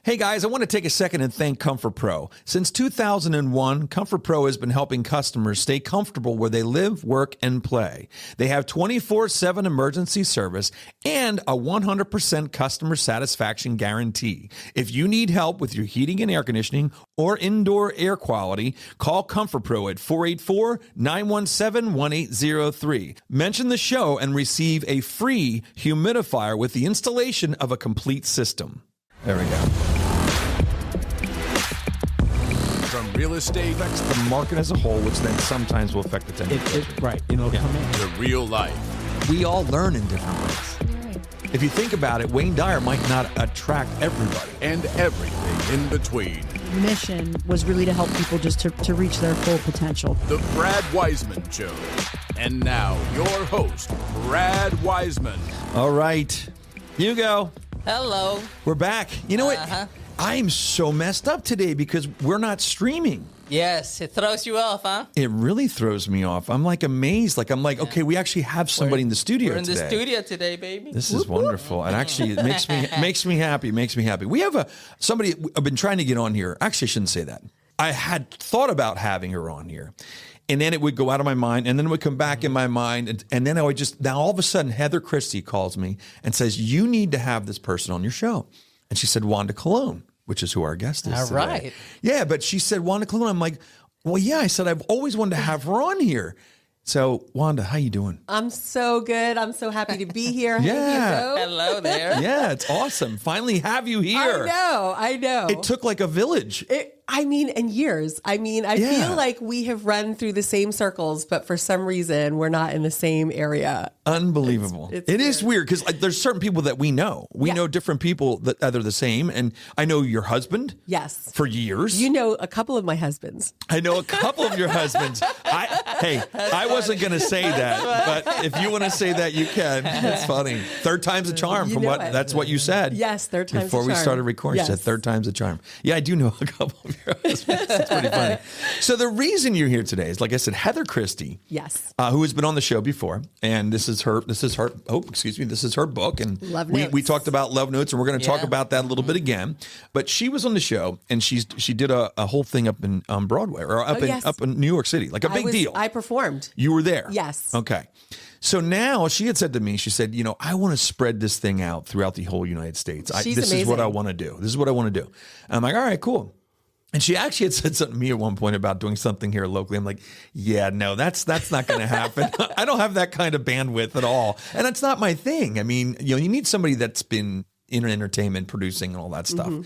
Hey guys, I want to take a second and thank Comfort Pro. Since 2001, Comfort Pro has been helping customers stay comfortable where they live, work, and play. They have 24/7 emergency service and a 100% customer satisfaction guarantee. If you need help with your heating and air conditioning or indoor air quality, call Comfort Pro at 484-917-1803. Mention the show and receive a free humidifier with the installation of a complete system. There we go. From real estate Affects the market as a whole, which then sometimes will affect the 10-year. Right. Come in. to real life. We all learn in different ways. If you think about it, Wayne Dyer might not attract everybody. And everything in between. Mission was really to help people just to reach their full potential. The Brad Weisman Show. And now, your host, Brad Weisman. All right. Hugo, Hello. we're back. You know what? I'm so messed up today because we're not streaming. Yes, it throws you off, huh? It really throws me off. I'm like amazed. Okay, we actually have somebody in the studio We're in today. the studio today, baby. This is wonderful. And actually, it makes me happy. We have somebody I've been trying to get on here. Actually, I shouldn't say that. I had thought about having her on here. And then it would go out of my mind, and then it would come back in my mind. And then I would now all of a sudden, Heather Christie calls me and says, you need to have this person on your show. And she said, Wanda Cologne, which is who our guest is All today. right. Yeah, but she said, Wanda Cologne. I'm like, well, yeah. I said, I've always wanted to have her on here. So, Wanda, how you doing? I'm so good. I'm so happy to be here. Yeah. Hello there. Yeah, it's awesome. Finally have you here. I know. It took like a village. And years. I feel like we have run through the same circles, but for some reason, we're not in the same area. Unbelievable. It's It is weird because there's certain people that we know. We know different people that are the same. And I know your husband. Yes. For years. You know a couple of my husbands. I know a couple of your husbands. I wasn't going to say that, but if you want to say that, you can. It's funny. Third time's a charm that's what you said. Yes, third time's a Before we charm. started recording, you said Yes. third time's a charm. Yeah, I do know a couple of your husbands. That's pretty funny. So the reason you're here today is, like I said, Heather Christie. Yes. Who has been on the show before, and this is her book, and LoveNotes. we talked about LoveNotes, and we're going to talk about that a little bit again. But she was on the show, and she did a whole thing up in Broadway or up in New York City, like a big deal. I performed. You were there, Yes. Okay. So now she had said to me, she said, I want to spread this thing out throughout the whole United States. She's this is what amazing. I want to do. This is what I want to do. And I'm like, all right, cool. And she actually had said something to me at one point about doing something here locally. I'm like, yeah, no, that's not going to happen. I don't have that kind of bandwidth at all. And that's not my thing. I mean, you need somebody that's been in entertainment, producing and all that stuff. Mm-hmm.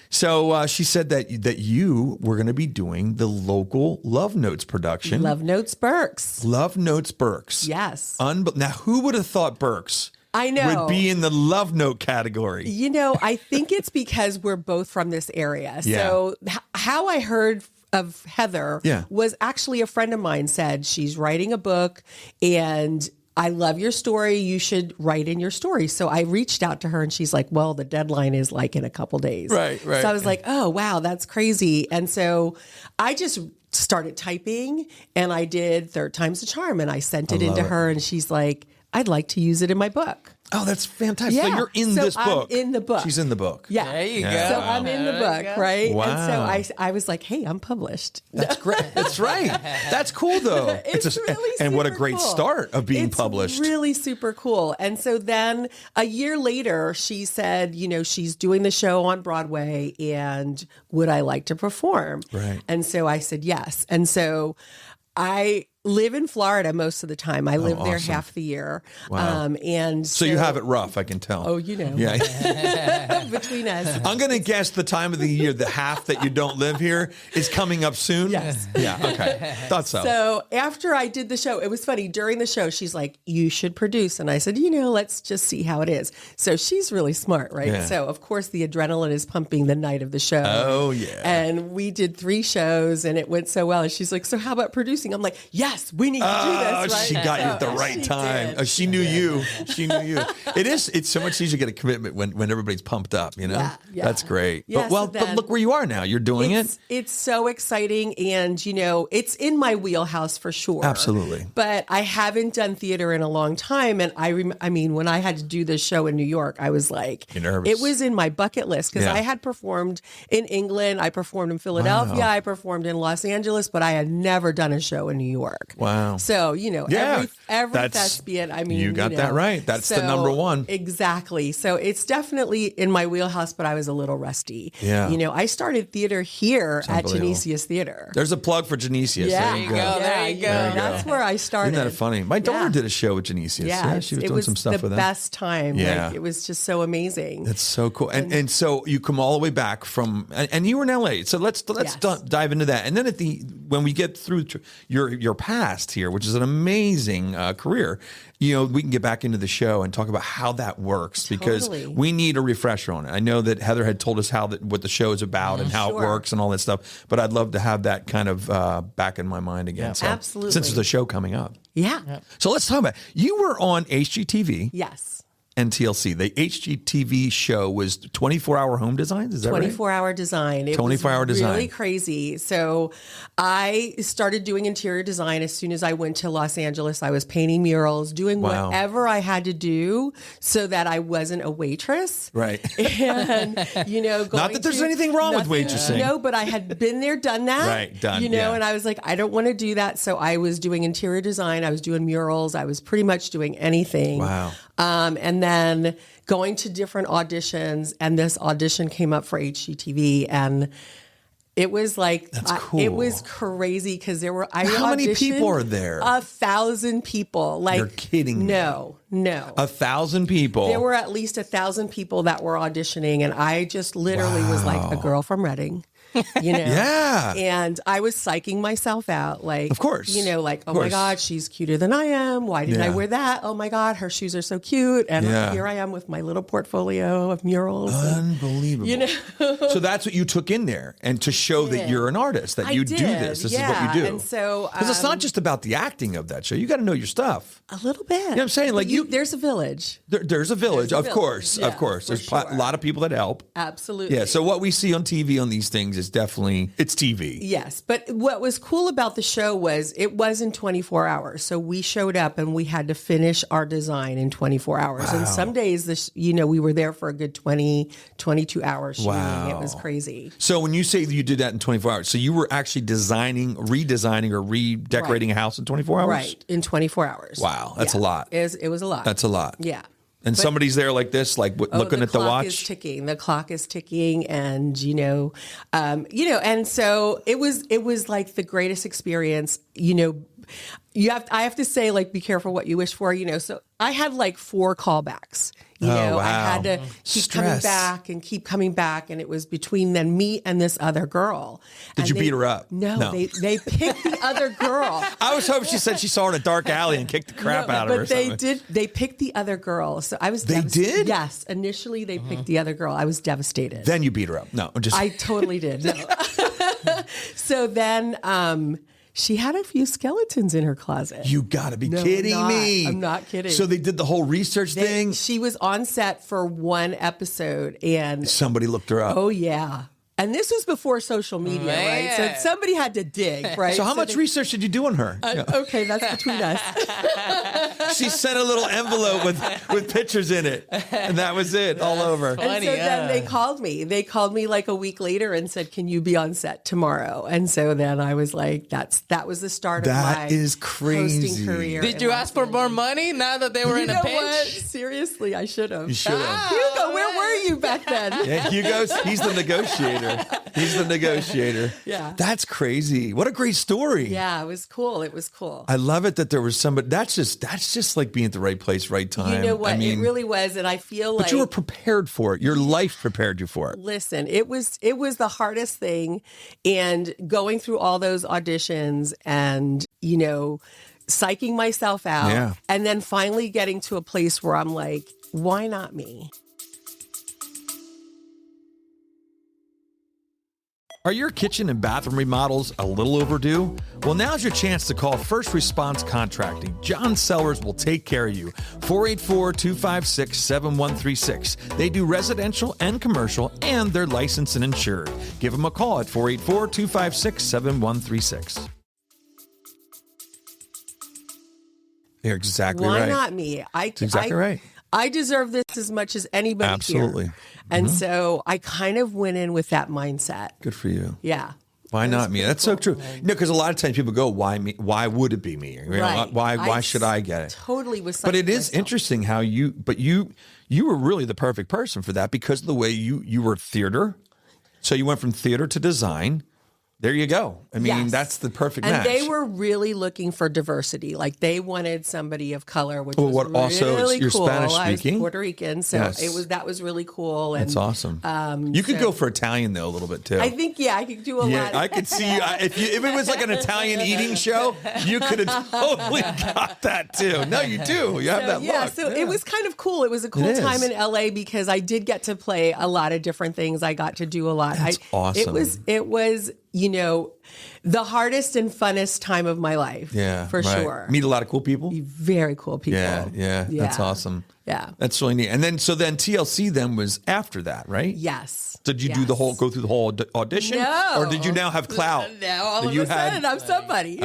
So she said that you were going to be doing the local LoveNotes production. LoveNotes Berks. LoveNotes Berks. Yes. Now, who would have thought Berks I know. would be in the LoveNote category? I think it's because we're both from this area. Yeah. So how I heard of Heather was actually a friend of mine said she's writing a book and I love your story. You should write in your story. So I reached out to her and she's like, well, the deadline is like in a couple days. Right. So I was like, oh, wow, that's crazy. And so I just started typing and I did Third Time's the Charm and I sent it into her and she's like, I'd like to use it in my book. Oh, that's fantastic. Yeah. So you're in this book. I'm in the book. She's in the book. Yeah. There you go. So I'm in the book, right? Wow. And so I was like, hey, I'm published. That's great. That's right. That's cool, though. It's really and what a super great cool. start of being It's published. Really super cool. And so then a year later, she said, she's doing the show on Broadway and would I like to perform? Right. And so I said yes. And so I live in Florida most of the time. I live there awesome. half the year. Wow. And so you have it rough, I can tell. Oh, Yeah. between us. I'm going to guess the time of the year, the half that you don't live here is coming up soon. Yes. Yeah. Okay. Thought so. So after I did the show, it was funny. During the show, she's like, you should produce. And I said, let's just see how it is. So she's really smart, right? Yeah. So, of course, the adrenaline is pumping the night of the show. Oh, yeah. And we did 3 shows and it went so well. And she's like, so how about producing? I'm like, yes. yes, we need to do this. Right? She got you at the right time. did. Oh, she knew you. She knew you. It's so much easier to get a commitment when everybody's pumped up, you know? Yeah. That's great. Yeah, But look where you are now. You're doing it. It's so exciting. And, it's in my wheelhouse for sure. Absolutely. But I haven't done theater in a long time. And I mean, when I had to do this show in New York, I was like, You're nervous. it was in my bucket list because I had performed in England. I performed in Philadelphia. Wow. I performed in Los Angeles, but I had never done a show in New York. Wow. So, every that's- thespian, I mean, you got that right. That's the number one. Exactly. So it's definitely in my wheelhouse, but I was a little rusty. Yeah. I started theater here at unbelievable. Genesius Theater. There's a plug for Genesius. Yeah. There you go. There you go. That's where I started. Isn't that funny? My daughter Yeah. did a show with Genesius. Yeah, she was it doing some stuff the with them. best time. Yeah. Like, it was just so amazing. That's so cool. And so you come all the way back from, and you were in LA. So let's Yes. dive into that. And then when we get through your past here, which is an amazing career, we can get back into the show and talk about how that works because Totally. we need a refresher on it. I know that Heather had told us what the show is about and how it Sure. works and all that stuff, but I'd love to have that kind of back in my mind again. Yeah. So, Absolutely. Since there's a show coming up. Yeah. So let's talk about you were on HGTV. Yes. And TLC. The HGTV show was 24-hour home designs. Is that right? 24-hour design. It 24-hour was design. really crazy. So I started doing interior design as soon as I went to Los Angeles. I was painting murals, doing Wow. whatever I had to do so that I wasn't a waitress. Right. And, going Not that there's anything wrong with waitressing. No, but I had been there, done that. Right, done, and I was like, I don't want to do that. So I was doing interior design. I was doing murals. I was pretty much doing anything. Wow. And then going to different auditions, and this audition came up for HGTV, and it was like cool. it was crazy because there were How many auditioned people are there? 1,000 people. Like, You're kidding me. No. 1,000 people. There were at least 1,000 people that were auditioning, and I just literally was like a girl from Reading. Yeah. And I was psyching myself out, like, Of course. Like, oh Of my course. God, she's cuter than I am. Why didn't I Yeah. wear that? Oh my God, her shoes are so cute. And Yeah. here I am with my little portfolio of murals. Unbelievable. So that's what you took in there, and to show that you're an artist, that I you do did, this. This yeah. is what you do. And so, because it's not just about the acting of that show. You got to know your stuff. a little bit. You know what I'm saying? Like there's a village. There's a village, There's a of village. course, Yeah, of course. for There's sure. a lot of people that help. Absolutely. Yeah. So what we see on TV on these things is definitely it's TV. Yes, but what was cool about the show was it wasn't 24 hours. So we showed up and we had to finish our design in 24 hours. And some days, we were there for a good 20, 22 hours shooting. Wow. It was crazy. So when you say that you did that in 24 hours, so you were actually redesigning or redecorating a house in 24 hours? Right, in 24 hours. Wow, that's a lot. It was a lot. That's a lot. Yeah. And somebody's there like this, like looking at the watch. Is ticking. The clock is ticking, and and so it was like the greatest experience. I have to say, like, be careful what you wish for. So I had like 4 callbacks. Wow. I had to keep coming back and keep coming back, and it was between then me and this other girl. Did you beat her up? No, they picked the other girl. I was hoping she said she saw her in a dark alley and kicked the crap out of her. But they did. They picked the other girl. So I was. They did? Yes. Initially, they picked the other girl. I was devastated. Then you beat her up. No, just I totally did. No. So then, she had a few skeletons in her closet. you got to be No, kidding I'm not. me. I'm not kidding. So they did the whole research thing. She was on set for one episode, and Somebody looked her up. oh yeah. And this was before social media, right? So Man. somebody had to dig, right? So how much research did you do on her? Okay, that's between us. She sent a little envelope with pictures in it, and that was it, all over. And Funny, so then yeah. they called me. They called me like a week later and said, "Can you be on set tomorrow?" And so then I was like, "That was the start of That my is crazy. hosting career." Did you ask for more money now that they were in You a know pinch? what? Seriously, I should have. You should have. Hugo, where were you back then? Yeah, he's the negotiator. He's the negotiator. Yeah. That's crazy. What a great story. Yeah, it was cool. It was cool. I love it that there was somebody. That's just like being at the right place, right time. You know what? I mean, it really was, and I feel but like you were prepared for it. Your life prepared you for it. listen, it was the hardest thing, and going through all those auditions and psyching myself out, Yeah. and then finally getting to a place where I'm like, why not me? Are your kitchen and bathroom remodels a little overdue? Well, now's your chance to call First Response Contracting. John Sellers will take care of you. 484-256-7136. They do residential and commercial, and they're licensed and insured. Give them a call at 484-256-7136. You're exactly right. Why not me? That's exactly right. I deserve this as much as anybody Absolutely. here. And so I kind of went in with that mindset. Good for you. Yeah. Why not me? That's so true. Because a lot of times people go, "Why me? Why would it be me? You know, Right. Why should I get it?" Totally was. But it is interesting how you were really the perfect person for that because of the way you were theater. So you went from theater to design. There you go. I mean, Yes. that's the perfect and match. they were really looking for diversity. Like they wanted somebody of color, which was what also really you're cool. Spanish I was speaking. Puerto Rican, so Yes. that was really cool. And That's awesome. You could go for Italian though a little bit too. I think I could do a Yeah, lot. I could see if it was like an Italian eating show, you could have totally got that too. No, you do. You have that look. So it was kind of cool. It was a cool It time is. in LA because I did get to play a lot of different things. I got to do a lot. That's awesome. It was, the hardest and funnest time of my life. Yeah, for right. sure. Meet a lot of cool people. Very cool people. Yeah, that's awesome. Yeah. That's really neat. And then TLC then was after that, right? Yes. Did you go through the whole audition? No. Or did you now have clout? Now all That of you a sudden I'm somebody.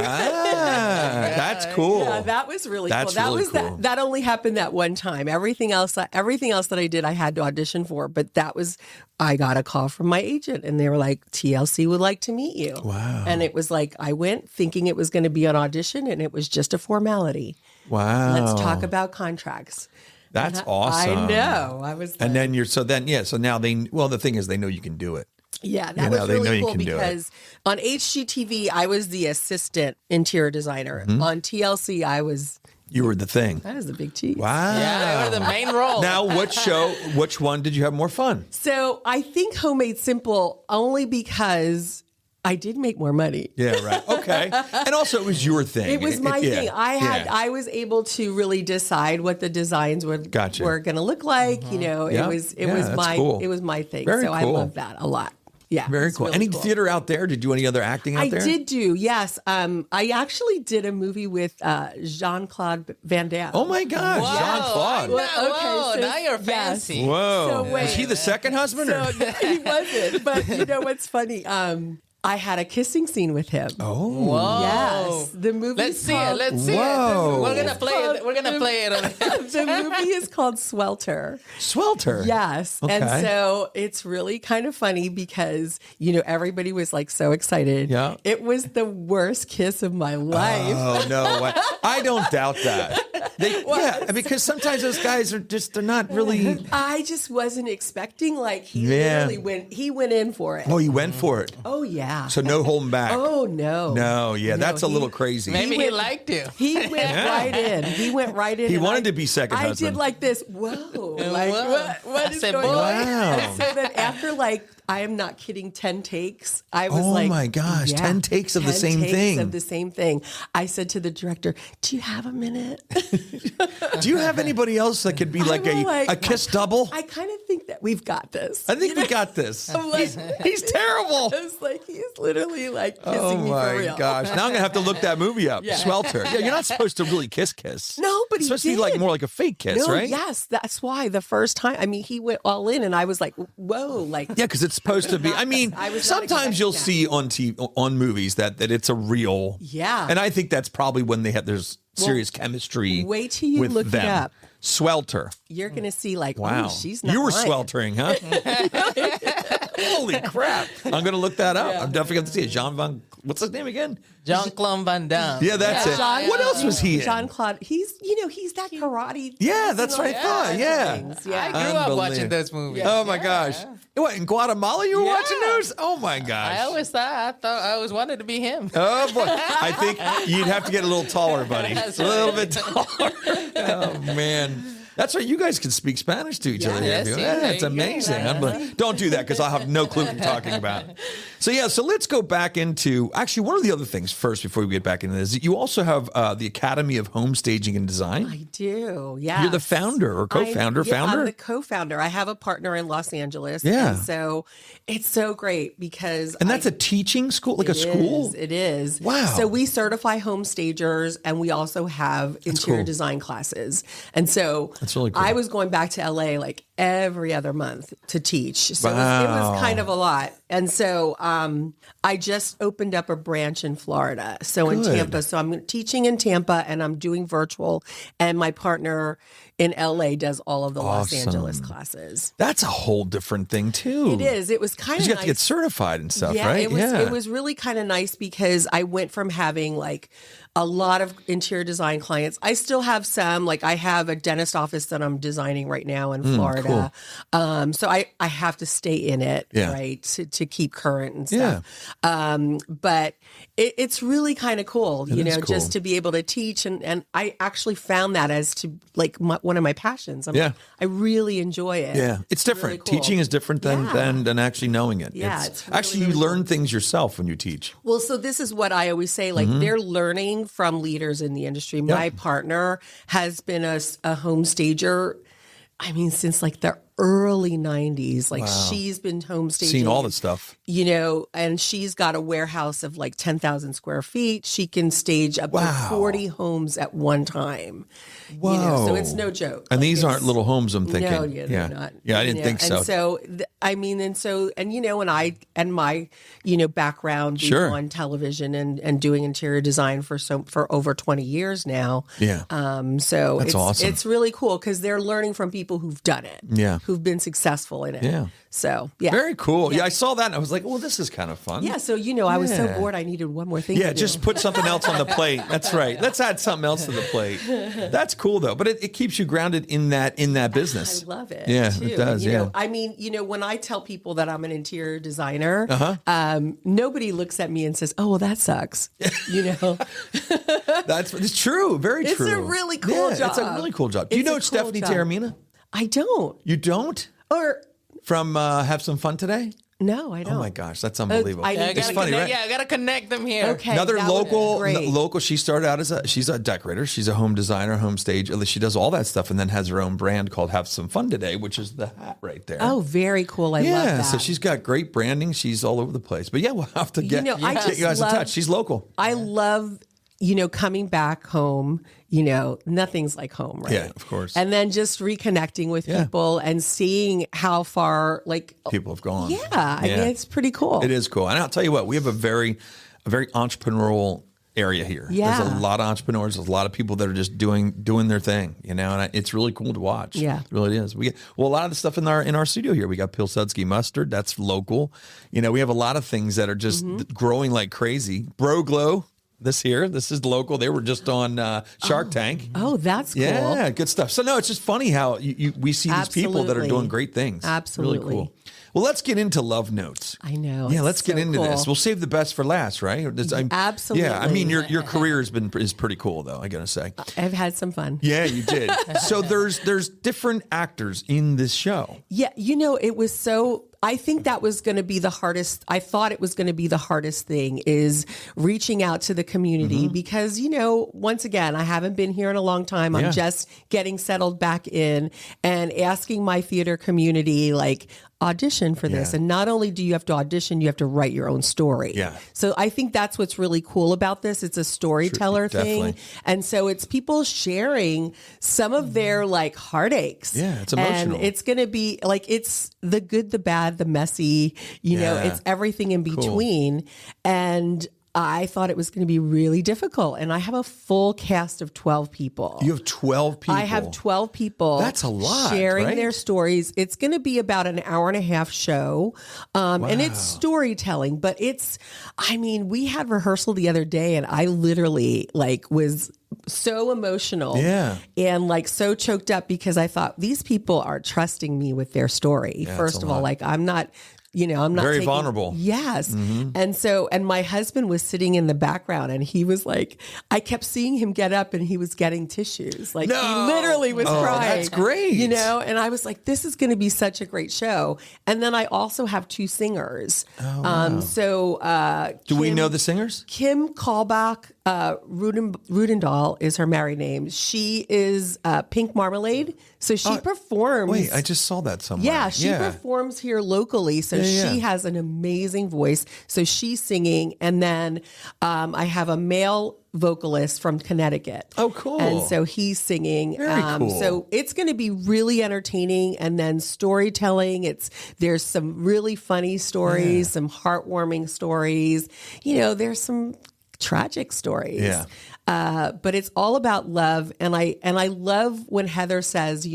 That's cool. Yeah, that was really That's cool. really cool. That only happened that one time. Everything else that I did, I had to audition for. But I got a call from my agent, and they were like, "TLC would like to meet you." Wow. And it was like I went thinking it was going to be an audition, and it was just a formality. Wow. Let's talk about contracts. That's awesome. I know. I was. And then so now the thing is they know you can do it. Yeah, that You know, was they know really you cool can do it. because on HGTV I was the assistant interior designer. Mm-hmm. On TLC I was You were the thing. the big cheese. Wow. Yeah, they were the main role. Now, which one did you have more fun? So I think Homemade Simple only because I did make more money. Yeah, right. Okay. And also it was your thing. It was my thing. I was able to really decide what the designs were going to look like. Yeah. It was my thing. Very so I cool. love that a lot. Yeah. Very it's cool. really Any theater out there? Did you do any other acting out there? I did do, yes. I actually did a movie with Jean-Claude Van Damme. Oh my gosh, Whoa, Jean-Claude. Whoa, so- now you're yes. fancy. Whoa. So wait. Was he the second husband? So, he wasn't. But you know what's funny? I had a kissing scene with him. Oh. Whoa. Yes. The movie Let's see it. Let's see Whoa. it. We're gonna play it. We're gonna play it on The movie is called Swelter. Swelter. Yes. Okay. And so it's really kind of funny because, everybody was like so excited. Yeah. It was the worst kiss of my life. Oh, no. I don't doubt that. Because sometimes those guys they're not really. I just wasn't expecting, he Yeah. literally went in for it. Oh, you went for it. Oh, yeah. So no holding back. Oh, no. No, yeah, that's a little crazy. Maybe he liked you. He went right in. He went right in. He and wanted to be second I husband. did like this. Whoa. Like, Whoa. what I is said, going boy. on? Wow. And so then after I am not kidding, 10 takes, I was Oh like, my gosh, 10 takes of the 10 same takes thing. of the same thing. I said to the director, "Do you have a minute?" Do you have anybody else that could be like a kiss double? I kind of think that we've got this. I think we got this. I'm like, He's terrible. I was like, he's literally kissing Oh me for my real. gosh. Now I'm going to have to look that movie up. Yeah. Swelter. Yeah, you're not supposed to really kiss. No, but It's supposed to be did. more like a fake kiss, No, right? yes, that's why the first time. He went all in, and I was like, "Whoa!" Yeah, because it's supposed to be. I was not Sometimes you'll expecting see on TV, on movies that it's a real. Yeah. And I think that's probably when there's serious chemistry. wait till you with look it them. up. Swelter. You're gonna see Wow. oh, she's not. You were lying. sweltering, huh? Holy crap. I'm going to look that up. I'm definitely going to see it. What's his name again? Jean-Claude Van Damme. Yeah, that's it. What else was he in? Jean-Claude. He's that karate. Yeah, that's what I thought. Yeah. Things. I Yeah. grew up Unbelievable. watching those movies. Oh my gosh. What, in Guatemala you were Yeah. watching those? Oh my gosh. I always thought I always wanted to be him. Oh boy. I think you'd have to get a little taller, buddy. That's A little bit taller. Oh man. That's right. You guys can speak Spanish to each other. Yes, here. yes, That's there you go. amazing. Don't do that because I'll have no clue what you're talking about. So let's go back into, actually, one of the other things first before we get back into this, you also have the Academy of Home Staging and Design. I do, yeah. You're the founder or co-founder, founder? I'm the co-founder. I have a partner in Los Angeles. Yeah. And so it's so great because... And that's a teaching school, like a school? It is. Wow. So we certify home stagers and we also have interior design classes. And so that's really cool. I was going back to LA like every other month to teach. So it was kind of a lot. And so I just opened up a branch in Florida. So in Tampa. So I'm teaching in Tampa and I'm doing virtual. And my partner in LA does all of the Los Angeles classes. That's a whole different thing too. It is. It was kind of nice. You have to get certified and stuff, yeah, right? It was really kind of nice because I went from having like a lot of interior design clients. I still have some, like I have a dentist office that I'm designing right now in Florida. Cool. So I have to stay in it, right, to keep current and stuff. But it's really kind of cool, you know, just to be able to teach. And I actually found that as to like one of my passions. Like, I really enjoy it. Yeah, it's different. Really cool. Teaching is different than actually knowing it. Yeah, it's really, actually, you learn things yourself when you teach. Well, so this is what I always say, like they're learning from leaders in the industry. My partner has been a home stager, I mean, since like the early 90s. Like she's been home staging. Seen all the stuff. You know, and she's got a warehouse of like 10,000 square feet. She can stage up to 40 homes at one time. Whoa. You know, so it's no joke. And like these aren't little homes, I'm thinking. No, they're not. Yeah, I didn't think so. And so, and you know, and my, you know, background being on television and doing interior design for over 20 years now. Yeah. So that's awesome. It's really cool because they're learning from people who've done it. Yeah. Who've been successful in it. Yeah. So, yeah. Very cool. Yeah, I saw that and I was like, well, this is kind of fun. Yeah, so, you know, I was so bored I needed one more thing to do. Just put something else on the plate. That's right. Let's add something else to the plate. That's cool, though. But it keeps you grounded in that business. I love it. Yeah, too. it does, you know, I mean, you know, when I tell people that I'm an interior designer, nobody looks at me and says, oh, well, that sucks. You know? It's true. Very true. It's a really cool job. It's a really cool job. Do you know Stephanie Taormina? I don't. You don't? Or from Have Some Fun Today? No, I don't. Oh my gosh, that's unbelievable. It's funny, right? Yeah, I gotta connect them here. Okay, another local. She started out she's a decorator. She's a home designer, home stage. She does all that stuff, and then has her own brand called Have Some Fun Today, which is the hat right there. Oh, very cool. I love that. So she's got great branding. She's all over the place. But yeah, we'll have to get you guys in touch. She's local. I love, you know, coming back home. You know, nothing's like home, right? Yeah, of course. And then just reconnecting with people and seeing how far, like, people have gone. Yeah, I mean, it's pretty cool. It is cool. And I'll tell you what, we have a very entrepreneurial area here. Yeah. There's a lot of entrepreneurs. There's a lot of people that are just doing their thing, you know, and it's really cool to watch. Yeah. It really is. We get, a lot of the stuff in our studio here. We got Pilsudski mustard. That's local. You know, we have a lot of things that are just growing like crazy. Bro Glow. This is local. They were just on Shark Tank. Oh, that's cool. Yeah, good stuff. So no, it's just funny how we see these people that are doing great things. Absolutely. Really cool. Well, let's get into LoveNotes. I know. Yeah, let's get into this. We'll save the best for last, right? Absolutely. Yeah, I mean your career is pretty cool though, I gotta say. I've had some fun. Yeah, you did. So there's different actors in this show. Yeah, you know, it was so. I think that was going to be the hardest. I thought it was going to be the hardest thing is reaching out to the community because, you know, once again, I haven't been here in a long time. I'm just getting settled back in and asking my theater community, like, audition for this. And not only do you have to audition, you have to write your own story. Yeah. So I think that's what's really cool about this. It's a storyteller thing. And so it's people sharing some of their like heartaches. Yeah, it's emotional. And it's going to be like, it's the good, the bad, the messy, you know, it's everything in between. And I thought it was going to be really difficult. And I have a full cast of 12 people. You have 12 people? I have 12 people. That's a lot, sharing right? their stories. It's going to be about an hour and a half show. And it's storytelling, but we had rehearsal the other day and I literally was so emotional and like so choked up because I thought these people are trusting me with their story. First of all, like I'm not I'm not very vulnerable. Yes. And my husband was sitting in the background and he was like, I kept seeing him get up and he was getting tissues. Like he literally was crying. That's great. And I was like, this is going to be such a great show. And then I also have 2 singers. Wow. Do we know the singers? Kim Callback, Rudendahl is her married name. She is Pink Marmalade. So she performs. Wait, I just saw that somewhere. Yeah, she performs here locally. So she has an amazing voice. So she's singing. And then I have a male vocalist from Connecticut. Oh, cool. And so he's singing. Very cool. So it's going to be really entertaining. And then storytelling. There's some really funny stories, some heartwarming stories. There's some tragic stories. Yeah. But it's all about love. And I love when Heather says,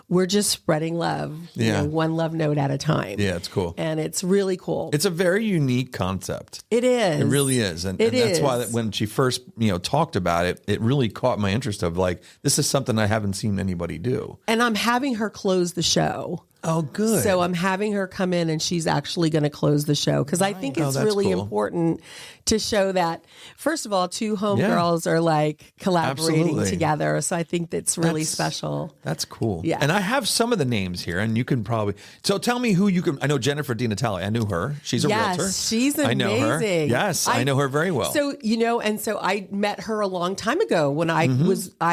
we're just spreading love, one love note at a time. Yeah, it's cool. And it's really cool. It's a very unique concept. It is. It really is. And that's why when she first, talked about it, it really caught my interest of like, this is something I haven't seen anybody do. And I'm having her close the show. Oh, good. So I'm having her come in and she's actually going to close the show because I think it's really important to show that, first of all, 2 homegirls are like collaborating together. So I think that's really special. That's cool. Yeah. And I have some of the names here and you can probably, so tell me who you can, I know Jennifer DiNatale. I knew her. She's a realtor. She's amazing. I know her. Yes, I know her very well. So, and so I met her a long time ago when I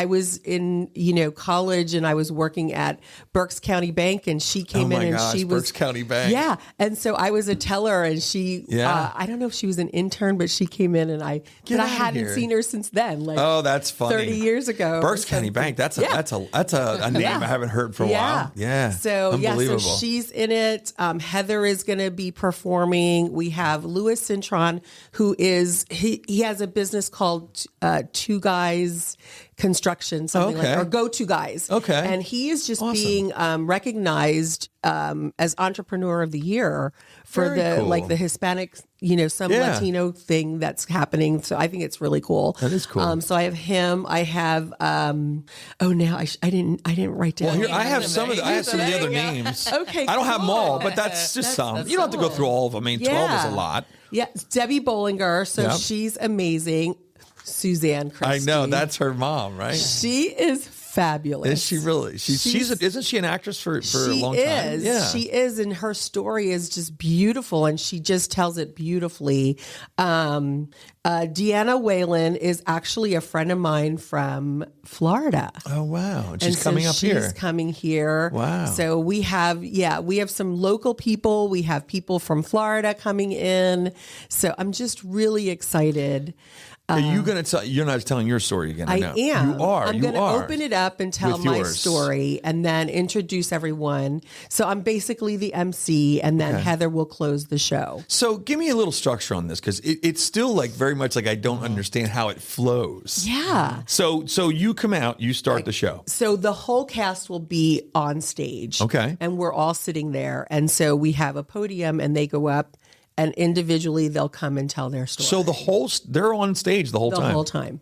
was in, college and I was working at Berks County Bank and she came in and she was Berks County Bank. Yeah. And so I was a teller and she, I don't know if she was an intern, but she came in and I hadn't seen her since then. Like, that's funny. 30 years ago. Berks County Bank. That's a name I haven't heard for a while. Yeah. So unbelievable. So she's in it. Heather is going to be performing. We have Louis Cintron, who is, he has a business called 2 Guys Construction, something like that, or Go 2 Guys. Okay. And he is just being recognized as Entrepreneur of the Year for the Hispanic, some Latino thing that's happening. So I think it's really cool. That is cool. So I have him. I have I didn't write down. Well, here I have some of the other names. Okay, I don't have them all, but that's just some. You don't have to go through all of them. I mean, 12 is a lot. Yeah, Debbie Bollinger. So she's amazing. Suzanne Christie. I know, that's her mom, right? She is fabulous. Is she really? Isn't she an actress for a long time? Yeah, she is, and her story is just beautiful, and she just tells it beautifully. Deanna Whalen is actually a friend of mine from Florida. Oh wow! And she's coming up here. She's coming here. Wow! So we have some local people. We have people from Florida coming in. So I'm just really excited. Are you going to tell? You're not telling your story again. I am. You are. I'm going to open it up and tell my story, and then introduce everyone. So I'm basically the MC, and then Heather will close the show. So give me a little structure on this because it's still like very much like I don't understand how it flows. Yeah. So you come out, you start the show. So the whole cast will be on stage. Okay. And we're all sitting there, and so we have a podium, and they go up. And individually, they'll come and tell their story. So they're on stage the whole time? The whole time.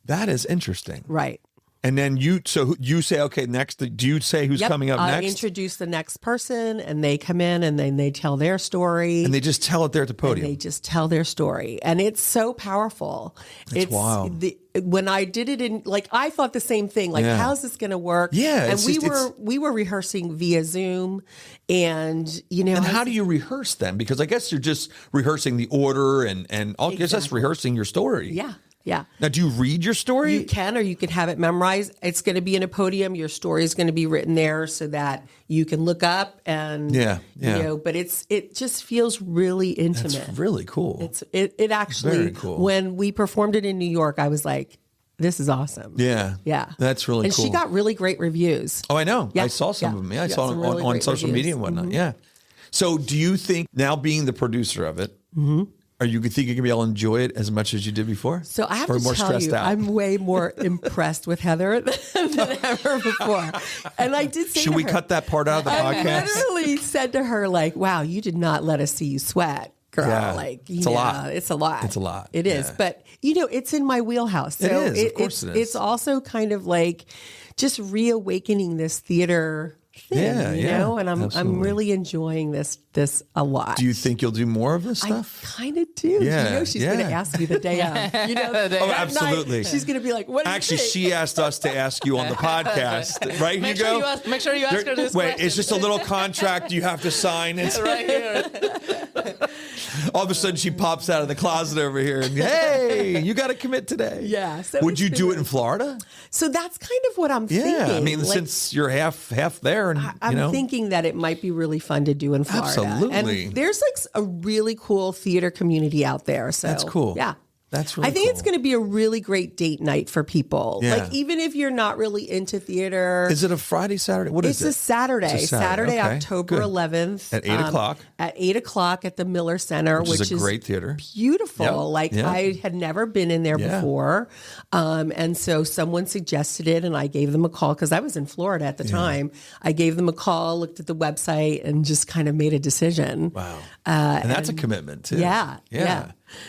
That is interesting. Right. And then you say, okay, next, do you say who's coming up next? I introduce the next person and they come in and then they tell their story. And they just tell it there at the podium. And they just tell their story. And it's so powerful. It's wild. When I did it I thought the same thing. Like, how's this going to work? Yeah. And we were rehearsing via Zoom and, And how do you rehearse then? Because I guess you're just rehearsing the order and all, it's just rehearsing your story. Yeah. Yeah. Now, do you read your story? You can, or you can have it memorized. It's going to be in a podium. Your story is going to be written there so that you can look up and, but it just feels really intimate. That's really cool. It actually, very cool. When we performed it in New York, I was like, this is awesome. Yeah. Yeah. That's really and cool. And she got really great reviews. Oh, I know. Yeah. I saw some of them. Yeah, I saw them really on social media and whatnot. Mm-hmm. Yeah. So do you think now being the producer of it, Are you think you're gonna be able to enjoy it as much as you did before? So I have to tell you, I'm way more impressed with Heather than ever before. And I did say, should we cut that part out of the podcast? I literally said to her, like, "Wow, you did not let us see you sweat, girl. Yeah. Like, it's a lot. It's a lot. It's a lot. It is, but it's in my wheelhouse. So it is. Of course, it is. It's also kind of like just reawakening this theater thing, you know, and I'm really enjoying this a lot. Do you think you'll do more of this stuff? I kind of do. Yeah, you know, she's going to ask me the day of. You know, oh, absolutely. Night, she's going to be like, "What?" Actually, she asked us to ask you on the podcast, right, make Hugo? Make sure you ask her this Wait, question. it's just a little contract you have to sign. It's right here. All of a sudden, she pops out of the closet over here, and hey, you got to commit today. Yeah. So would you do it in Florida? So that's kind of what I'm thinking. Yeah, I mean, since you're half there, and I'm thinking that it might be really fun to do in Florida. Absolutely. And there's like a really cool theater community out there. So that's cool. Yeah. That's really I think cool. it's going to be a really great date night for people. Yeah. Like, even if you're not really into theater. Is it a Friday, Saturday? What is it? It's a Saturday. Okay, October good. 11th. At 8 o'clock. At 8 o'clock at the Miller Center, which is a great theater. Beautiful. I had never been in there before. And so someone suggested it, and I gave them a call because I was in Florida at the time. I gave them a call, looked at the website, and just kind of made a decision. Wow. And that's a commitment, too. Yeah.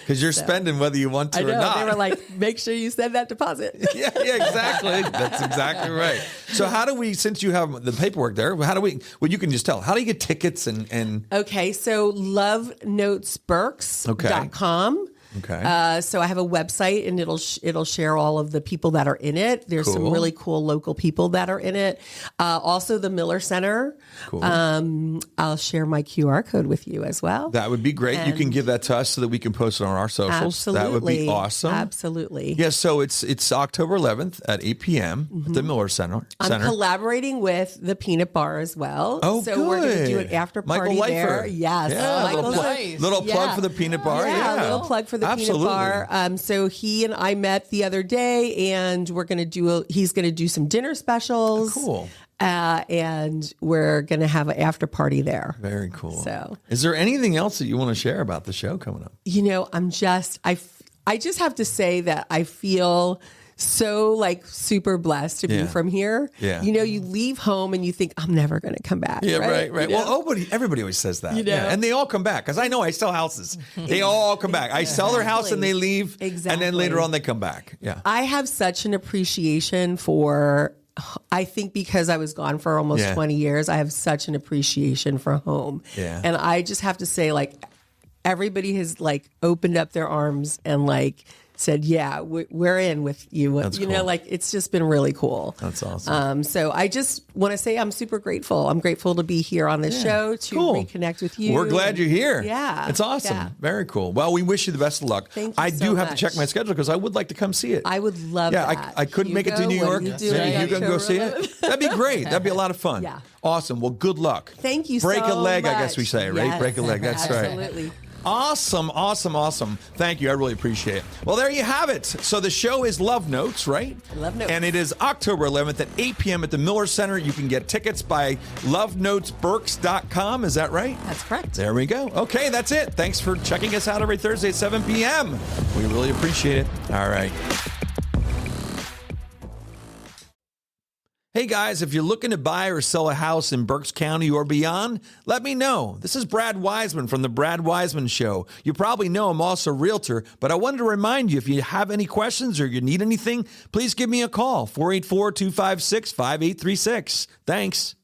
Because you're spending whether you want to I know, or not. They were like, make sure you send that deposit. yeah, exactly. That's exactly right. So how do we, since you have the paperwork there, how do we, well, you can just tell, how do you get tickets and Okay, so LoveNotesBerks.com. Okay. So I have a website, and it'll share all of the people that are in it. There's some really cool local people that are in it. Also, the Miller Center. Cool. I'll share my QR code with you as well. That would be great. You can give that to us so that we can post it on our socials. Absolutely. That would be awesome. Absolutely. Yeah, so it's October 11th at 8 p.m. at the Miller Center. I'm collaborating with the Peanut Bar as well. Oh, so good. we're going to do an after party Michael there. Leifer. Yes. Yeah, Michael's little plug for the Peanut Bar. Yeah, a little plug for the Absolutely. Peanut Bar. So he and I met the other day, and we're going to he's going to do some dinner specials. Cool. And we're going to have an after party there. Very cool. So, is there anything else that you want to share about the show coming up? You know, I just have to say that I feel so like super blessed to be from here. Yeah. You know, you leave home and you think, I'm never going to come back. Yeah, right. You know? Well, everybody always says that. You know? Yeah. And they all come back. Because I know I sell houses. They all come back. I sell their house and they leave. Exactly. And then later on they come back. Yeah. I have such an appreciation for, I think because I was gone for almost 20 years, I have such an appreciation for home. Yeah. And I just have to say, like, everybody has like opened up their arms and like said, yeah, we're in with you. That's you cool. know, like, it's just been really cool. That's awesome. So I just want to say I'm super grateful. I'm grateful to be here on this show, to reconnect with you. We're glad you're here. Yeah. It's awesome. Yeah. Very cool. Well, we wish you the best of luck. Thank you I so do have to much. check my schedule because I would like to come see it. I would love that. Yeah, I couldn't make it to New Hugo, York. what are you Maybe doing you can go October see it. That'd be great. That'd be a lot of fun. Yeah. Awesome. Well, good luck. Thank you Break so a leg, much. I guess we say, right? Yes. Break a leg. That's right. Absolutely. Awesome. Thank you. I really appreciate it. Well, there you have it. So the show is Love Notes, right? Love Notes. And it is October 11th at 8 p.m. at the Miller Center. You can get tickets by LoveNotesBerks.com. Is that right? That's correct. There we go. Okay, that's it. Thanks for checking us out every Thursday at 7 p.m. We really appreciate it. All right. Hey guys, if you're looking to buy or sell a house in Berks County or beyond, let me know. This is Brad Weisman from the Brad Weisman Show. You probably know I'm also a realtor, but I wanted to remind you, if you have any questions or you need anything, please give me a call, 484-256-5836. Thanks.